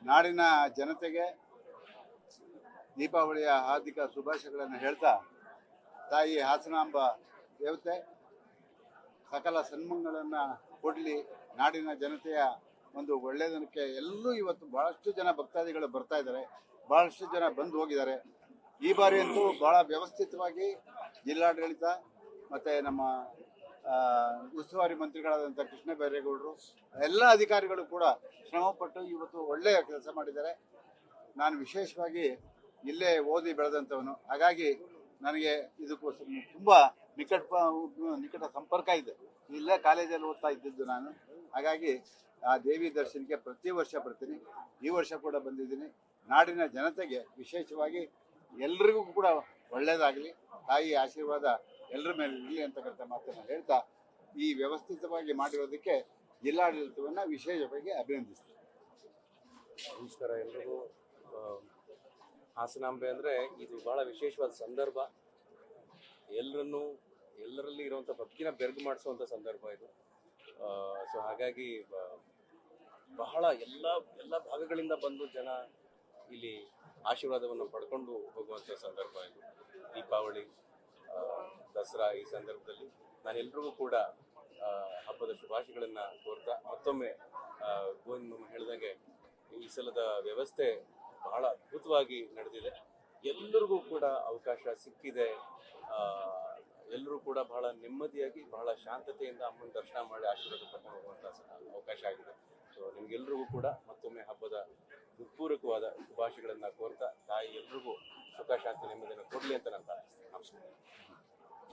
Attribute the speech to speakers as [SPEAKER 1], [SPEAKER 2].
[SPEAKER 1] ನಾಡಿನ ಜನತೆಗೆ ದೀಪಾವಳಿಯ ಹಾರ್ದಿಕ ಶುಭಾಶಯಗಳನ್ನು ಹೇಳ್ತಾ, ತಾಯಿ ಹಾಸನಾಂಬ ದೇವತೆ ಸಕಲ ಸನ್ಮಂಗಳನ್ನು ಕೊಡಲಿ, ನಾಡಿನ ಜನತೆಯ ಒಂದು ಒಳ್ಳೆಯದಕ್ಕೆ. ಎಲ್ಲರೂ ಇವತ್ತು ಭಾಳಷ್ಟು ಜನ ಭಕ್ತಾದಿಗಳು ಬರ್ತಾ ಇದ್ದಾರೆ, ಭಾಳಷ್ಟು ಜನ ಬಂದು ಹೋಗಿದ್ದಾರೆ. ಈ ಬಾರಿ ಅಂತೂ ಭಾಳ ವ್ಯವಸ್ಥಿತವಾಗಿ ಜಿಲ್ಲಾಡಳಿತ ಮತ್ತು ನಮ್ಮ ಉಸ್ತುವಾರಿ ಮಂತ್ರಿಗಳಾದಂಥ ಕೃಷ್ಣ ಬೈರೇಗೌಡರು ಎಲ್ಲ ಅಧಿಕಾರಿಗಳು ಕೂಡ ಶ್ರಮಪಟ್ಟು ಇವತ್ತು ಒಳ್ಳೆಯ ಕೆಲಸ ಮಾಡಿದ್ದಾರೆ. ನಾನು ವಿಶೇಷವಾಗಿ ಇಲ್ಲೇ ಓದಿ ಬೆಳೆದಂಥವನು, ಹಾಗಾಗಿ ನನಗೆ ಇದಕ್ಕೂ ತುಂಬ ನಿಕಟ ಸಂಪರ್ಕ ಇದೆ. ಇಲ್ಲೇ ಕಾಲೇಜಲ್ಲಿ ಓದ್ತಾ ಇದ್ದಿದ್ದು ನಾನು, ಹಾಗಾಗಿ ಆ ದೇವಿ ದರ್ಶನಕ್ಕೆ ಪ್ರತಿ ವರ್ಷ ಬರ್ತೀನಿ. ಈ ವರ್ಷ ಕೂಡ ಬಂದಿದ್ದೀನಿ. ನಾಡಿನ ಜನತೆಗೆ ವಿಶೇಷವಾಗಿ ಎಲ್ರಿಗೂ ಕೂಡ ಒಳ್ಳೆಯದಾಗಲಿ, ತಾಯಿ ಆಶೀರ್ವಾದ ಎಲ್ಲರ ಮೇಲೆ ಇರಲಿ ಅಂತಕ್ಕಂಥ ಮಾತನ್ನು ಹೇಳ್ತಾ, ಈ ವ್ಯವಸ್ಥಿತವಾಗಿ ಮಾಡಿರೋದಕ್ಕೆ ಜಿಲ್ಲಾಡಳಿತವನ್ನು ವಿಶೇಷವಾಗಿ ಅಭಿನಂದಿಸ್ತೀನಿ.
[SPEAKER 2] ನಮಸ್ಕಾರ ಎಲ್ರಿಗೂ. ಹಾಸನಾಂಬೆ ಅಂದರೆ ಇದು ಭಾಳ ವಿಶೇಷವಾದ ಸಂದರ್ಭ. ಎಲ್ಲರಲ್ಲಿ ಇರುವಂಥ ಭಕ್ತಿನ ಬೆರಗು ಮಾಡಿಸುವಂಥ ಸಂದರ್ಭ ಇದು. ಸೊ ಹಾಗಾಗಿ ಬಹಳ ಎಲ್ಲ ಭಾಗಗಳಿಂದ ಬಂದು ಜನ ಇಲ್ಲಿ ಆಶೀರ್ವಾದವನ್ನು ಪಡ್ಕೊಂಡು ಹೋಗುವಂಥ ಸಂದರ್ಭ ಇದು. ದೀಪಾವಳಿ, ದಸರಾ ಈ ಸಂದರ್ಭದಲ್ಲಿ ನಾನೆಲ್ರಿಗೂ ಕೂಡ ಹಬ್ಬದ ಶುಭಾಶಯಗಳನ್ನು ಕೋರ್ತಾ, ಮತ್ತೊಮ್ಮೆ ಗೋವಿಂದ ಹೇಳಿದಾಗೆ ಈ ಸಲದ ವ್ಯವಸ್ಥೆ ಬಹಳ ಅದ್ಭುತವಾಗಿ ನಡೆದಿದೆ. ಎಲ್ಲರಿಗೂ ಕೂಡ ಅವಕಾಶ ಸಿಕ್ಕಿದೆ. ಎಲ್ಲರೂ ಕೂಡ ಬಹಳ ನೆಮ್ಮದಿಯಾಗಿ, ಬಹಳ ಶಾಂತತೆಯಿಂದ ಅಮ್ಮನ ದರ್ಶನ ಮಾಡಿ ಆಶೀರ್ವಾದ ಪಡ್ಕೊಂಡು ಹೋಗುವಂಥ ಅವಕಾಶ ಆಗಿದೆ. ಸೊ ನಿಮಗೆಲ್ರಿಗೂ ಕೂಡ ಮತ್ತೊಮ್ಮೆ ಹಬ್ಬದ ಹೃತ್ಪೂರ್ವಕವಾದ ಶುಭಾಶಯಗಳನ್ನು ಕೋರ್ತಾ, ತಾಯಿ ಎಲ್ರಿಗೂ ಸುಖ ಶಾಂತಿ ನೆಮ್ಮದಿಯನ್ನು ಕೊಡಲಿ ಅಂತ ನಾನು ಪ್ರಾರ್ಥಿಸ್ತೇನೆ. ನಮಸ್ಕಾರ.